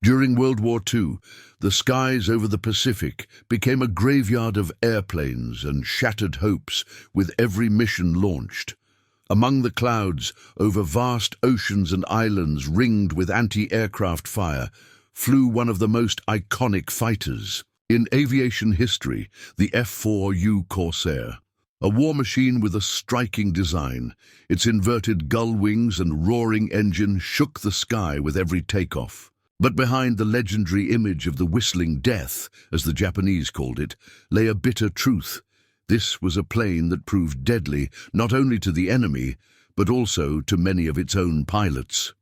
During World War II, the skies over the Pacific became a graveyard of airplanes and shattered hopes with every mission launched. Among the clouds, over vast oceans and islands ringed with anti-aircraft fire, flew one of the most iconic fighters in aviation history, the F4U Corsair. A war machine with a striking design, its inverted gull wings and roaring engine shook the sky with every takeoff. But behind the legendary image of the whistling death, as the Japanese called it, lay a bitter truth. This was a plane that proved deadly not only to the enemy, but also to many of its own pilots.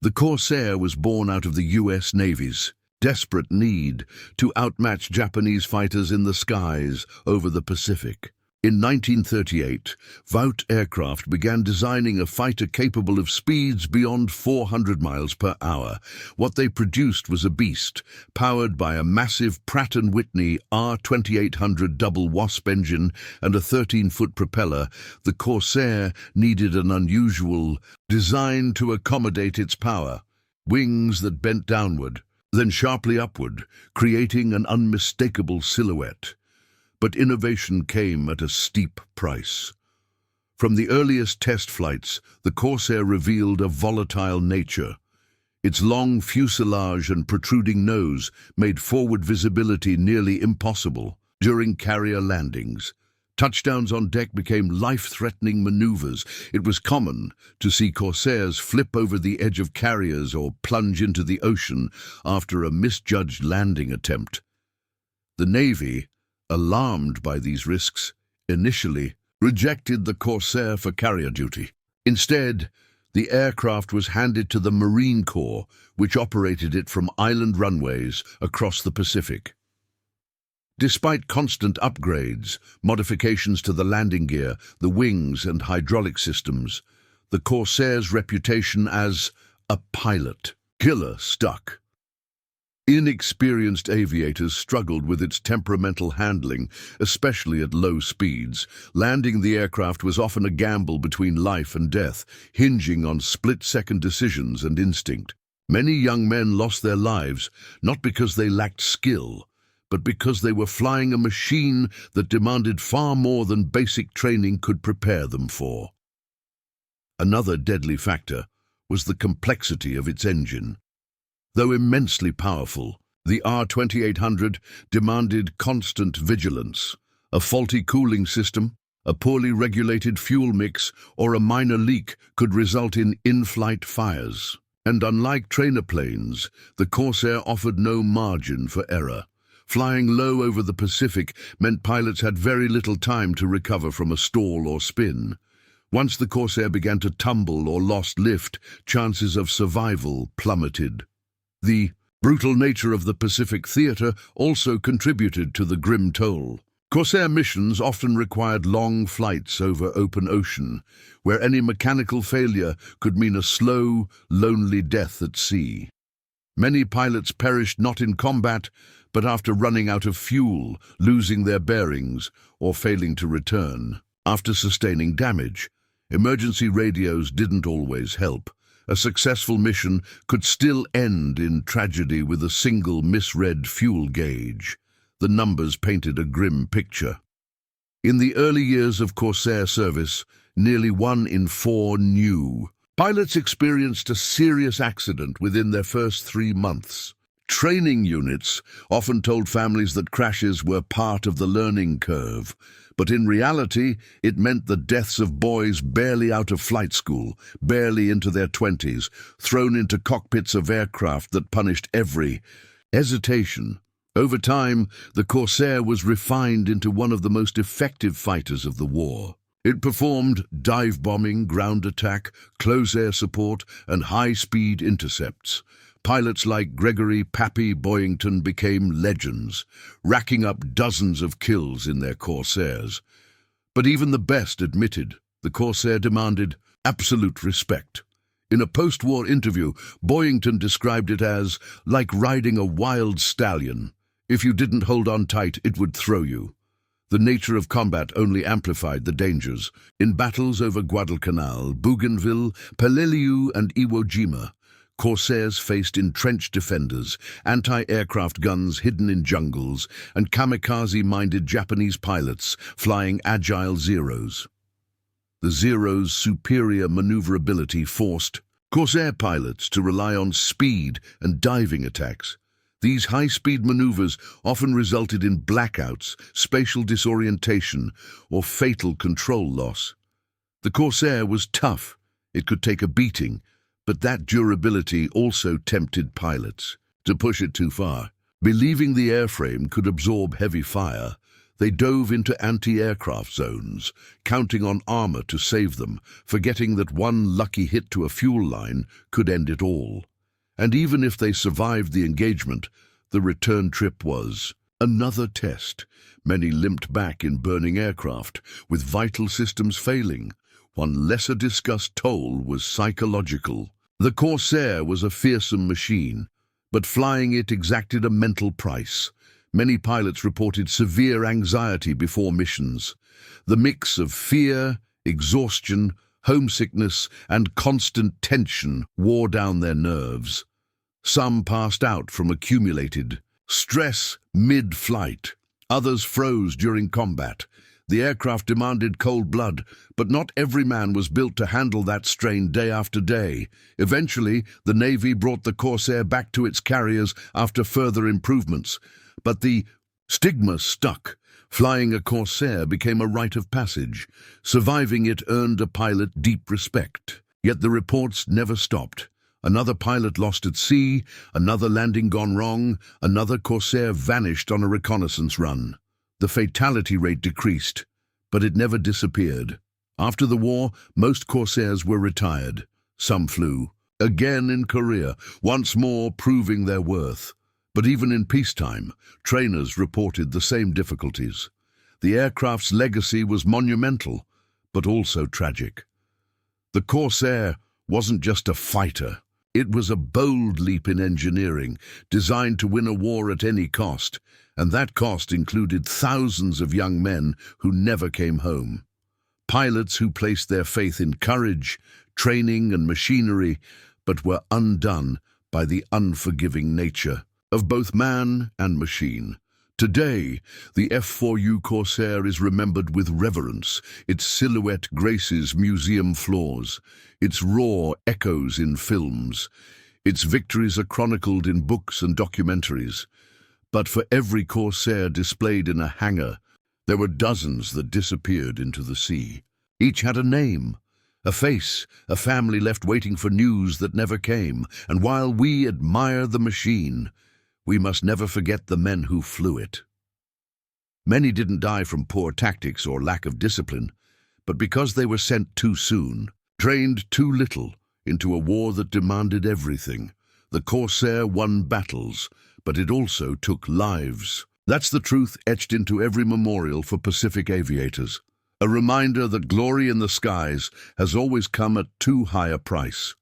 The Corsair was born out of the US Navy's desperate need to outmatch Japanese fighters in the skies over the Pacific. In 1938, Vought Aircraft began designing a fighter capable of speeds beyond 400 miles per hour. What they produced was a beast, powered by a massive Pratt & Whitney R2800 double Wasp engine and a 13-foot propeller. The Corsair needed an unusual design to accommodate its power. Wings that bent downward, then sharply upward, creating an unmistakable silhouette. But innovation came at a steep price. From the earliest test flights, the Corsair revealed a volatile nature. Its long fuselage and protruding nose made forward visibility nearly impossible. During carrier landings, touchdowns on deck became life-threatening maneuvers. It was common to see Corsairs flip over the edge of carriers or plunge into the ocean after a misjudged landing attempt. The Navy, alarmed by these risks, initially rejected the Corsair for carrier duty. Instead, the aircraft was handed to the Marine Corps, which operated it from island runways across the Pacific. Despite constant upgrades, modifications to the landing gear, the wings and hydraulic systems, the Corsair's reputation as a pilot killer stuck. Inexperienced aviators struggled with its temperamental handling, especially at low speeds. Landing the aircraft was often a gamble between life and death, hinging on split-second decisions and instinct. Many young men lost their lives, not because they lacked skill, but because they were flying a machine that demanded far more than basic training could prepare them for. Another deadly factor was the complexity of its engine. Though immensely powerful, the R2800 demanded constant vigilance. A faulty cooling system, a poorly regulated fuel mix, or a minor leak could result in in-flight fires. And unlike trainer planes, the Corsair offered no margin for error. Flying low over the Pacific meant pilots had very little time to recover from a stall or spin. Once the Corsair began to tumble or lost lift, chances of survival plummeted. The brutal nature of the Pacific theater also contributed to the grim toll. Corsair missions often required long flights over open ocean, where any mechanical failure could mean a slow, lonely death at sea. Many pilots perished not in combat, but after running out of fuel, losing their bearings, or failing to return. After sustaining damage, emergency radios didn't always help. A successful mission could still end in tragedy with a single misread fuel gauge. The numbers painted a grim picture. In the early years of Corsair service, nearly 1 in 4 new pilots experienced a serious accident within their first 3 months. Training units often told families that crashes were part of the learning curve, but in reality, it meant the deaths of boys barely out of flight school, barely into their 20s, thrown into cockpits of aircraft that punished every hesitation. Over time, the Corsair was refined into one of the most effective fighters of the war. It performed dive bombing, ground attack, close air support, and high-speed intercepts. Pilots like Gregory "Pappy" Boyington became legends, racking up dozens of kills in their Corsairs. But even the best admitted the Corsair demanded absolute respect. In a post-war interview, Boyington described it as like riding a wild stallion. If you didn't hold on tight, it would throw you. The nature of combat only amplified the dangers. In battles over Guadalcanal, Bougainville, Peleliu, and Iwo Jima, Corsairs faced entrenched defenders, anti-aircraft guns hidden in jungles, and kamikaze-minded Japanese pilots flying agile Zeros. The Zero's superior maneuverability forced Corsair pilots to rely on speed and diving attacks. These high-speed maneuvers often resulted in blackouts, spatial disorientation, or fatal control loss. The Corsair was tough. It could take a beating, but that durability also tempted pilots to push it too far. Believing the airframe could absorb heavy fire, they dove into anti-aircraft zones, counting on armor to save them, forgetting that one lucky hit to a fuel line could end it all. And even if they survived the engagement, the return trip was another test. Many limped back in burning aircraft, with vital systems failing. One lesser-discussed toll was psychological. The Corsair was a fearsome machine, but flying it exacted a mental price. Many pilots reported severe anxiety before missions. The mix of fear, exhaustion, homesickness, and constant tension wore down their nerves. Some passed out from accumulated stress mid-flight. Others froze during combat. The aircraft demanded cold blood, but not every man was built to handle that strain day after day. Eventually, the Navy brought the Corsair back to its carriers after further improvements. But the stigma stuck. Flying a Corsair became a rite of passage. Surviving it earned a pilot deep respect. Yet the reports never stopped. Another pilot lost at sea, another landing gone wrong, another Corsair vanished on a reconnaissance run. The fatality rate decreased, but it never disappeared. After the war, most Corsairs were retired. Some flew again in Korea, once more proving their worth. But even in peacetime, trainers reported the same difficulties. The aircraft's legacy was monumental, but also tragic. The Corsair wasn't just a fighter. It was a bold leap in engineering, designed to win a war at any cost, and that cost included thousands of young men who never came home. Pilots who placed their faith in courage, training, and machinery, but were undone by the unforgiving nature of both man and machine. Today, the F4U Corsair is remembered with reverence. Its silhouette graces museum floors. Its roar echoes in films. Its victories are chronicled in books and documentaries. But for every Corsair displayed in a hangar, there were dozens that disappeared into the sea. Each had a name, a face, a family left waiting for news that never came. And while we admire the machine, we must never forget the men who flew it. Many didn't die from poor tactics or lack of discipline, but because they were sent too soon, trained too little into a war that demanded everything. The Corsair won battles, but it also took lives. That's the truth etched into every memorial for Pacific aviators. A reminder that glory in the skies has always come at too high a price.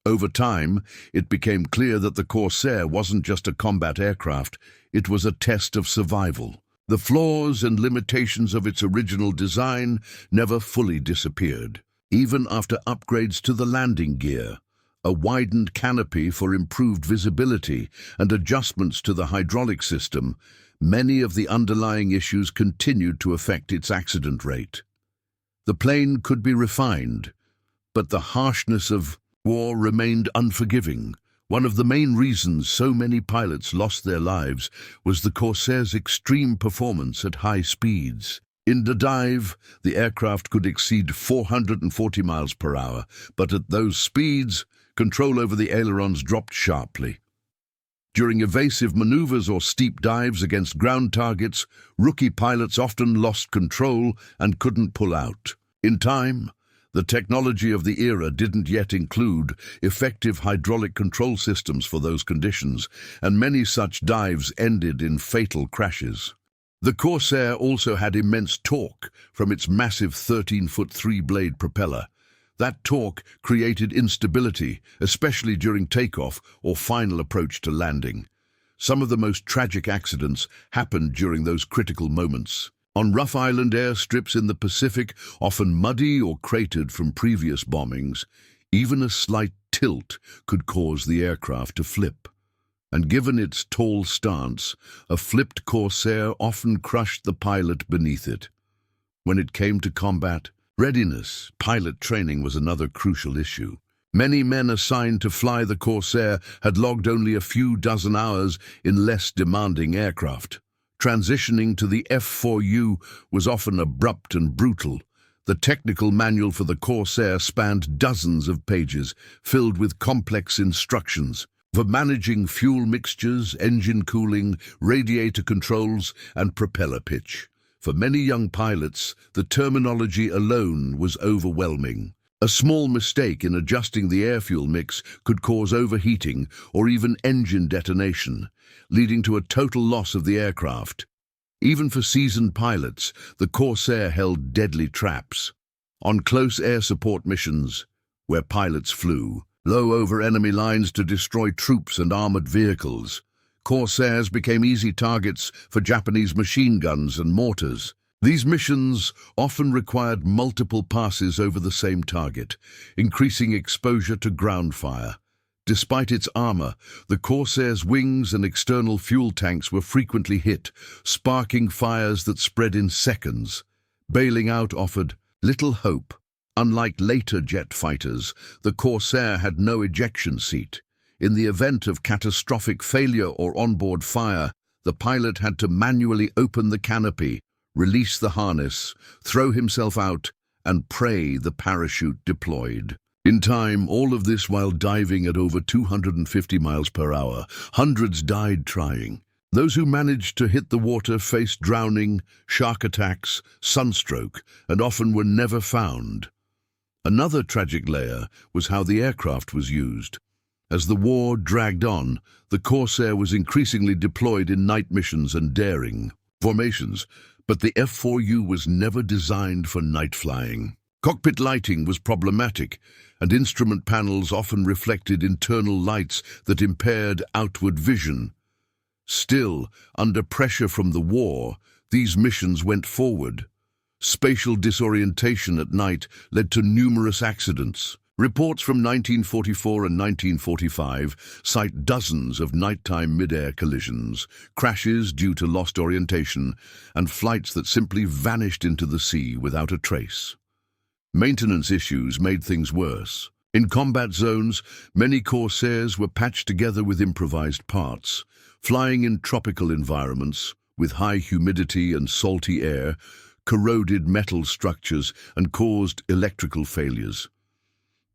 Over time, it became clear that the Corsair wasn't just a combat aircraft, it was a test of survival. The flaws and limitations of its original design never fully disappeared. Even after upgrades to the landing gear, a widened canopy for improved visibility, and adjustments to the hydraulic system, many of the underlying issues continued to affect its accident rate. The plane could be refined, but the harshness of war remained unforgiving. One of the main reasons so many pilots lost their lives was the Corsair's extreme performance at high speeds. In the dive, the aircraft could exceed 440 miles per hour, but at those speeds, control over the ailerons dropped sharply. During evasive maneuvers or steep dives against ground targets, rookie pilots often lost control and couldn't pull out. In time, the technology of the era didn't yet include effective hydraulic control systems for those conditions, and many such dives ended in fatal crashes. The Corsair also had immense torque from its massive 13-foot 3-blade propeller. That torque created instability, especially during takeoff or final approach to landing. Some of the most tragic accidents happened during those critical moments. On rough island airstrips in the Pacific, often muddy or cratered from previous bombings, even a slight tilt could cause the aircraft to flip. And given its tall stance, a flipped Corsair often crushed the pilot beneath it. When it came to combat readiness, pilot training was another crucial issue. Many men assigned to fly the Corsair had logged only a few dozen hours in less demanding aircraft. Transitioning to the F4U was often abrupt and brutal. The technical manual for the Corsair spanned dozens of pages, filled with complex instructions for managing fuel mixtures, engine cooling, radiator controls, and propeller pitch. For many young pilots, the terminology alone was overwhelming. A small mistake in adjusting the air-fuel mix could cause overheating or even engine detonation, leading to a total loss of the aircraft. Even for seasoned pilots, the Corsair held deadly traps. On close air support missions, where pilots flew low over enemy lines to destroy troops and armored vehicles, Corsairs became easy targets for Japanese machine guns and mortars. These missions often required multiple passes over the same target, increasing exposure to ground fire. Despite its armor, the Corsair's wings and external fuel tanks were frequently hit, sparking fires that spread in seconds. Bailing out offered little hope. Unlike later jet fighters, the Corsair had no ejection seat. In the event of catastrophic failure or onboard fire, the pilot had to manually open the canopy, release the harness, throw himself out, and pray the parachute deployed. In time, all of this while diving at over 250 miles per hour. Hundreds died trying. Those who managed to hit the water faced drowning, shark attacks, sunstroke, and often were never found. Another tragic layer was how the aircraft was used. As the war dragged on, the Corsair was increasingly deployed in night missions and daring formations, but the F4U was never designed for night flying. Cockpit lighting was problematic, and instrument panels often reflected internal lights that impaired outward vision. Still, under pressure from the war, these missions went forward. Spatial disorientation at night led to numerous accidents. Reports from 1944 and 1945 cite dozens of nighttime mid-air collisions, crashes due to lost orientation, and flights that simply vanished into the sea without a trace. Maintenance issues made things worse. In combat zones, many Corsairs were patched together with improvised parts. Flying in tropical environments, with high humidity and salty air, corroded metal structures and caused electrical failures.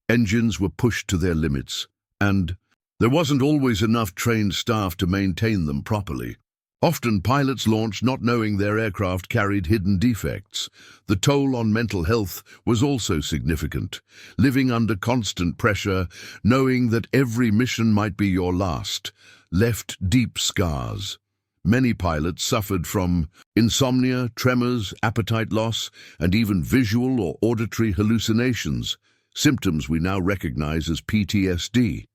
Engines were pushed to their limits, and there wasn't always enough trained staff to maintain them properly. Often pilots launched not knowing their aircraft carried hidden defects. The toll on mental health was also significant. Living under constant pressure, knowing that every mission might be your last, left deep scars. Many pilots suffered from insomnia, tremors, appetite loss, and even visual or auditory hallucinations, symptoms we now recognize as PTSD.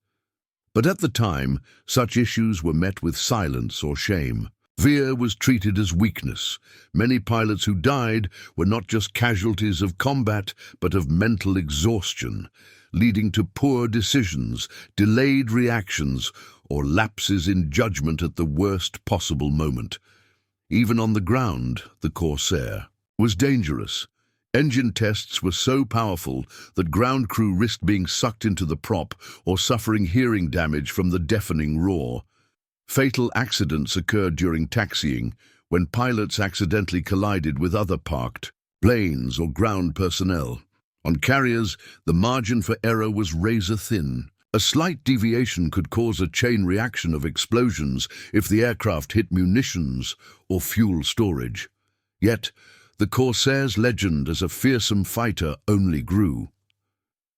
But at the time, such issues were met with silence or shame. Fear was treated as weakness. Many pilots who died were not just casualties of combat, but of mental exhaustion, leading to poor decisions, delayed reactions, or lapses in judgment at the worst possible moment. Even on the ground, the Corsair was dangerous. Engine tests were so powerful that ground crew risked being sucked into the prop or suffering hearing damage from the deafening roar. Fatal accidents occurred during taxiing, when pilots accidentally collided with other parked planes or ground personnel. On carriers, the margin for error was razor-thin. A slight deviation could cause a chain reaction of explosions if the aircraft hit munitions or fuel storage. Yet, the Corsair's legend as a fearsome fighter only grew.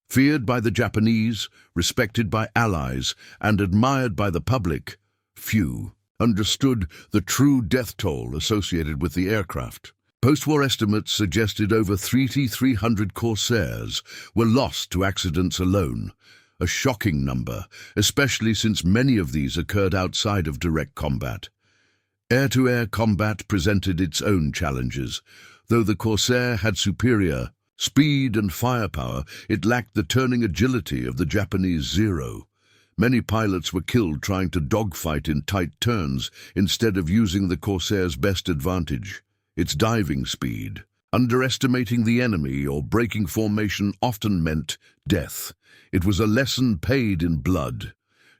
Feared by the Japanese, respected by allies, and admired by the public, few understood the true death toll associated with the aircraft. Postwar estimates suggested over 3,300 Corsairs were lost to accidents alone, a shocking number, especially since many of these occurred outside of direct combat. Air-to-air combat presented its own challenges. Though the Corsair had superior Speed and firepower, it lacked the turning agility of the Japanese Zero. Many pilots were killed trying to dogfight in tight turns instead of using the Corsair's best advantage, its diving speed. Underestimating the enemy or breaking formation often meant death. It was a lesson paid in blood.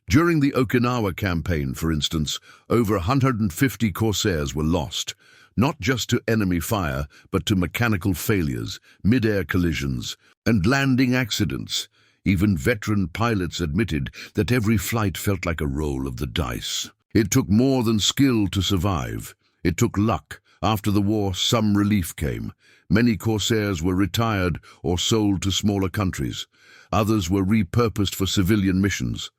During the Okinawa campaign, for instance, over 150 Corsairs were lost, not just to enemy fire, but to mechanical failures, mid-air collisions, and landing accidents. Even veteran pilots admitted that every flight felt like a roll of the dice. It took more than skill to survive. It took luck. After the war, some relief came. Many Corsairs were retired or sold to smaller countries. Others were repurposed for civilian missions.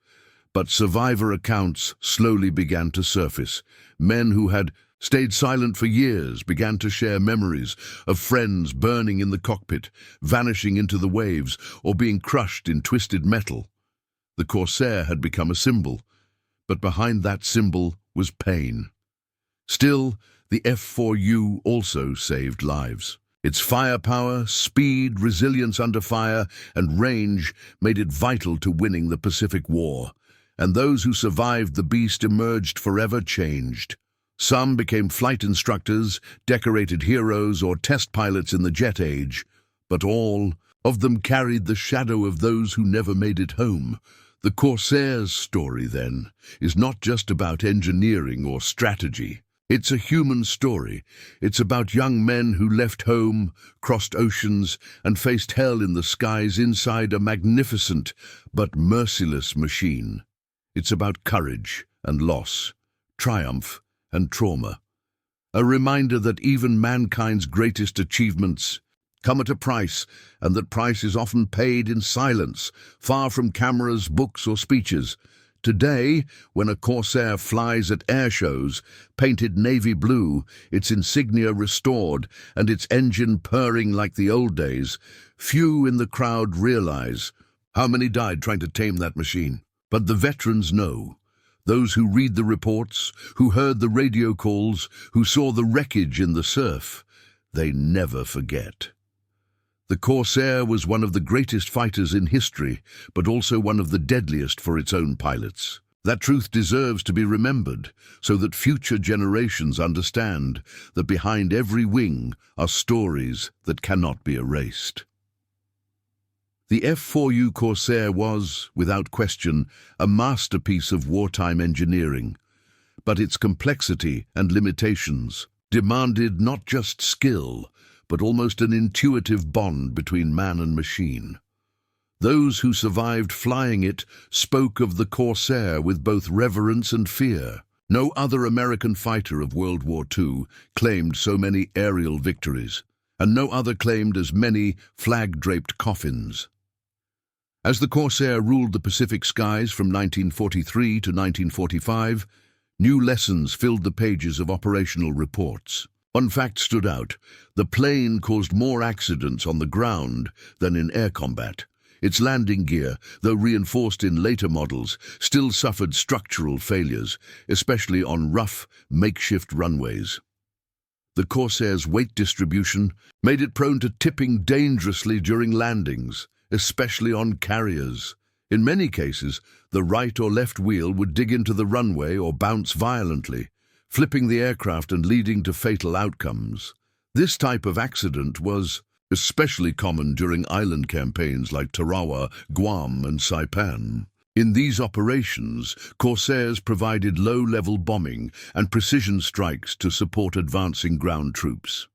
But survivor accounts slowly began to surface. Men who had stayed silent for years began to share memories of friends burning in the cockpit, vanishing into the waves, or being crushed in twisted metal. The Corsair had become a symbol, but behind that symbol was pain. Still, the F4U also saved lives. Its firepower, speed, resilience under fire, and range made it vital to winning the Pacific War, and those who survived the beast emerged forever changed. Some became flight instructors, decorated heroes, or test pilots in the jet age, but all of them carried the shadow of those who never made it home. The Corsair's story, then, is not just about engineering or strategy. It's a human story. It's about young men who left home, crossed oceans, and faced hell in the skies inside a magnificent but merciless machine. It's about courage and loss, triumph and trauma. A reminder that even mankind's greatest achievements come at a price, and that price is often paid in silence, far from cameras, books, or speeches. Today, when a Corsair flies at air shows, painted navy blue, its insignia restored, and its engine purring like the old days, few in the crowd realize how many died trying to tame that machine. But the veterans know. Those who read the reports, who heard the radio calls, who saw the wreckage in the surf, they never forget. The Corsair was one of the greatest fighters in history, but also one of the deadliest for its own pilots. That truth deserves to be remembered, so that future generations understand that behind every wing are stories that cannot be erased. The F4U Corsair was, without question, a masterpiece of wartime engineering, but its complexity and limitations demanded not just skill, but almost an intuitive bond between man and machine. Those who survived flying it spoke of the Corsair with both reverence and fear. No other American fighter of World War II claimed so many aerial victories, and no other claimed as many flag-draped coffins. As the Corsair ruled the Pacific skies from 1943 to 1945, new lessons filled the pages of operational reports. One fact stood out: the plane caused more accidents on the ground than in air combat. Its landing gear, though reinforced in later models, still suffered structural failures, especially on rough, makeshift runways. The Corsair's weight distribution made it prone to tipping dangerously during landings, especially on carriers. In many cases, the right or left wheel would dig into the runway or bounce violently, flipping the aircraft and leading to fatal outcomes. This type of accident was especially common during island campaigns like Tarawa, Guam, and Saipan. In these operations, Corsairs provided low-level bombing and precision strikes to support advancing ground troops.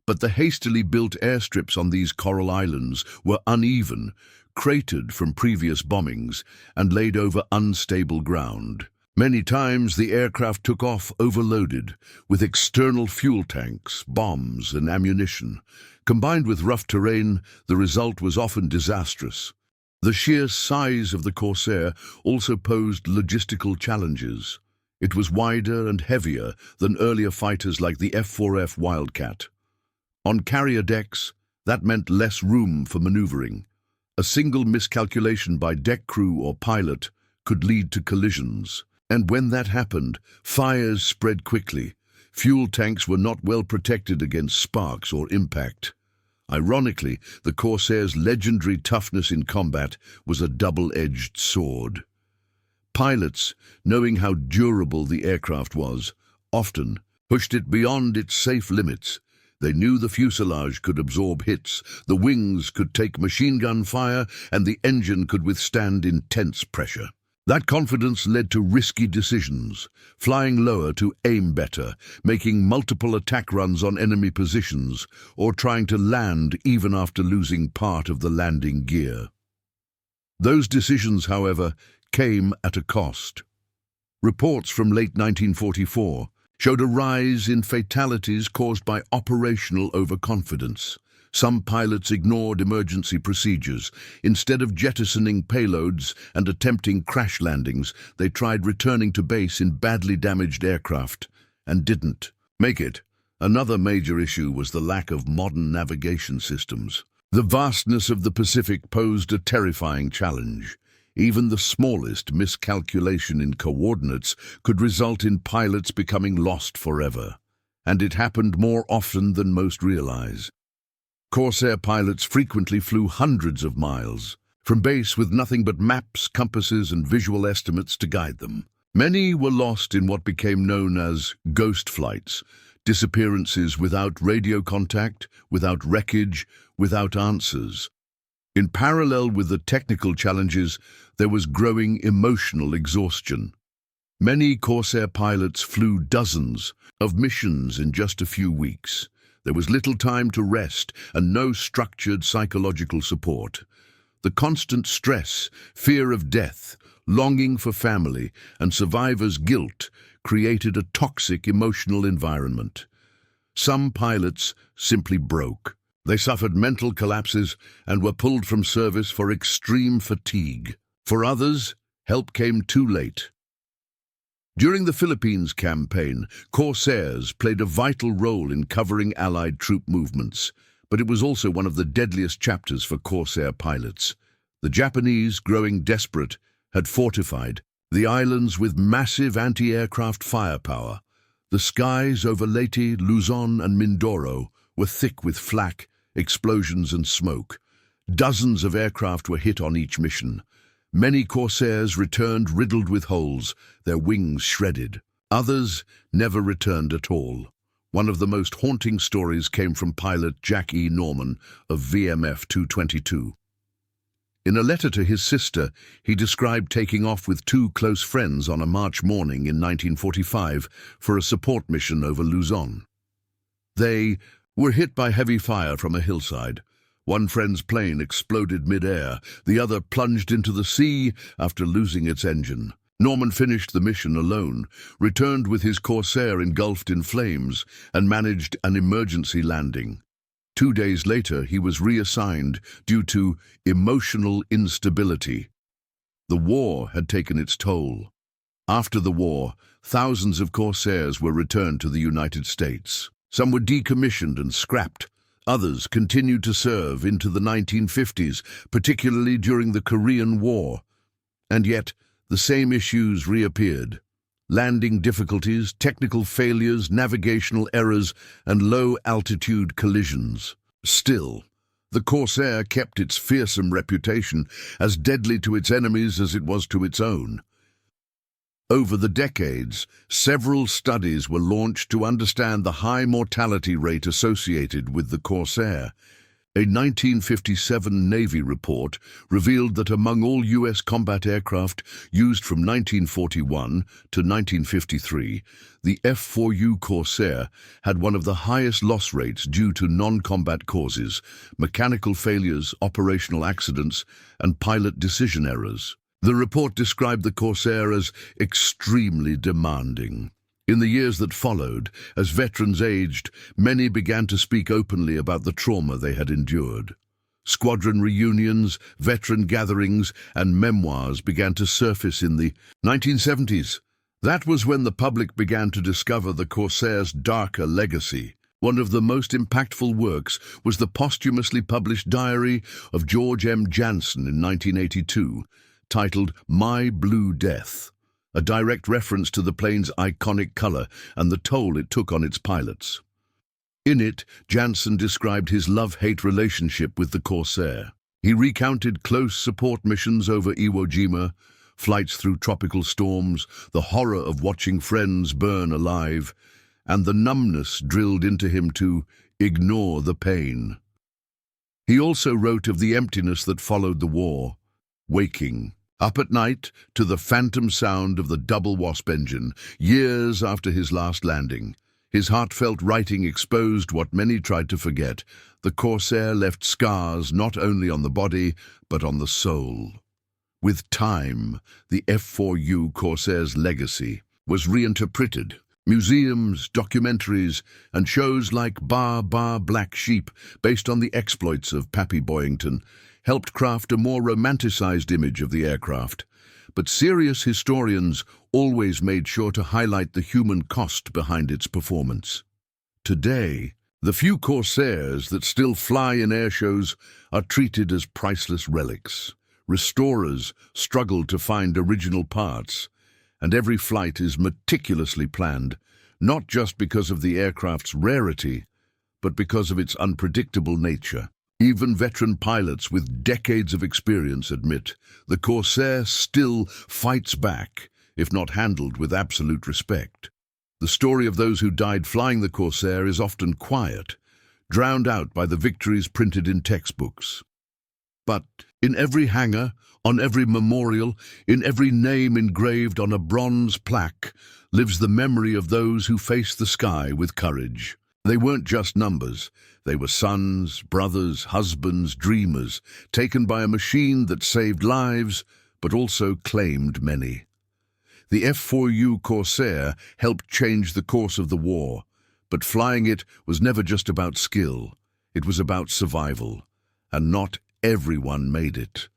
But the hastily built airstrips on these coral islands were uneven, cratered from previous bombings, and laid over unstable ground. Many times the aircraft took off overloaded, with external fuel tanks, bombs, and ammunition. Combined with rough terrain, the result was often disastrous. The sheer size of the Corsair also posed logistical challenges. It was wider and heavier than earlier fighters like the F4F Wildcat. On carrier decks, that meant less room for maneuvering. A single miscalculation by deck crew or pilot could lead to collisions. And when that happened, fires spread quickly. Fuel tanks were not well protected against sparks or impact. Ironically, the Corsair's legendary toughness in combat was a double-edged sword. Pilots, knowing how durable the aircraft was, often pushed it beyond its safe limits. They knew the fuselage could absorb hits, the wings could take machine gun fire, and the engine could withstand intense pressure. That confidence led to risky decisions, flying lower to aim better, making multiple attack runs on enemy positions, or trying to land even after losing part of the landing gear. Those decisions, however, came at a cost. Reports from late 1944 showed a rise in fatalities caused by operational overconfidence. Some pilots ignored emergency procedures. Instead of jettisoning payloads and attempting crash landings, they tried returning to base in badly damaged aircraft and didn't make it. Another major issue was the lack of modern navigation systems. The vastness of the Pacific posed a terrifying challenge. Even the smallest miscalculation in coordinates could result in pilots becoming lost forever, and it happened more often than most realize. Corsair pilots frequently flew hundreds of miles from base with nothing but maps, compasses, and visual estimates to guide them. Many were lost in what became known as ghost flights, disappearances without radio contact, without wreckage, without answers. In parallel with the technical challenges, there was growing emotional exhaustion. Many Corsair pilots flew dozens of missions in just a few weeks. There was little time to rest and no structured psychological support. The constant stress, fear of death, longing for family, and survivor's guilt created a toxic emotional environment. Some pilots simply broke. They suffered mental collapses and were pulled from service for extreme fatigue. For others, help came too late. During the Philippines campaign, Corsairs played a vital role in covering Allied troop movements, but it was also one of the deadliest chapters for Corsair pilots. The Japanese, growing desperate, had fortified the islands with massive anti-aircraft firepower. The skies over Leyte, Luzon, and Mindoro were thick with flak, explosions, and smoke. Dozens of aircraft were hit on each mission. Many Corsairs returned riddled with holes, their wings shredded. Others never returned at all. One of the most haunting stories came from pilot Jack E. Norman of VMF 222. In a letter to his sister, he described taking off with two close friends on a March morning in 1945 for a support mission over Luzon. They were hit by heavy fire from a hillside. One friend's plane exploded mid-air, the other plunged into the sea after losing its engine. Norman finished the mission alone, returned with his Corsair engulfed in flames, and managed an emergency landing. 2 days later, he was reassigned due to emotional instability. The war had taken its toll. After the war, thousands of Corsairs were returned to the United States. Some were decommissioned and scrapped. Others continued to serve into the 1950s, particularly during the Korean War. And yet, the same issues reappeared. Landing difficulties, technical failures, navigational errors, and low-altitude collisions. Still, the Corsair kept its fearsome reputation, as deadly to its enemies as it was to its own. Over the decades, several studies were launched to understand the high mortality rate associated with the Corsair. A 1957 Navy report revealed that among all U.S. combat aircraft used from 1941 to 1953, the F4U Corsair had one of the highest loss rates due to non-combat causes, mechanical failures, operational accidents, and pilot decision errors. The report described the Corsair as extremely demanding. In the years that followed, as veterans aged, many began to speak openly about the trauma they had endured. Squadron reunions, veteran gatherings, and memoirs began to surface in the 1970s. That was when the public began to discover the Corsair's darker legacy. One of the most impactful works was the posthumously published diary of George M. Jansen in 1982, titled My Blue Death, a direct reference to the plane's iconic color and the toll it took on its pilots. In it, Jansen described his love-hate relationship with the Corsair. He recounted close support missions over Iwo Jima, flights through tropical storms, the horror of watching friends burn alive, and the numbness drilled into him to ignore the pain. He also wrote of the emptiness that followed the war, waking up at night to the phantom sound of the double Wasp engine, years after his last landing. His heartfelt writing exposed what many tried to forget. The Corsair left scars not only on the body, but on the soul. With time, the F4U Corsair's legacy was reinterpreted. Museums, documentaries, and shows like Bar Black Sheep, based on the exploits of Pappy Boyington, helped craft a more romanticized image of the aircraft. But serious historians always made sure to highlight the human cost behind its performance. Today, the few Corsairs that still fly in airshows are treated as priceless relics. Restorers struggle to find original parts, and every flight is meticulously planned, not just because of the aircraft's rarity, but because of its unpredictable nature. Even veteran pilots with decades of experience admit the Corsair still fights back, if not handled with absolute respect. The story of those who died flying the Corsair is often quiet, drowned out by the victories printed in textbooks. But in every hangar, on every memorial, in every name engraved on a bronze plaque, lives the memory of those who faced the sky with courage. They weren't just numbers. They were sons, brothers, husbands, dreamers, taken by a machine that saved lives, but also claimed many. The F4U Corsair helped change the course of the war, but flying it was never just about skill. It was about survival, and not everyone made it.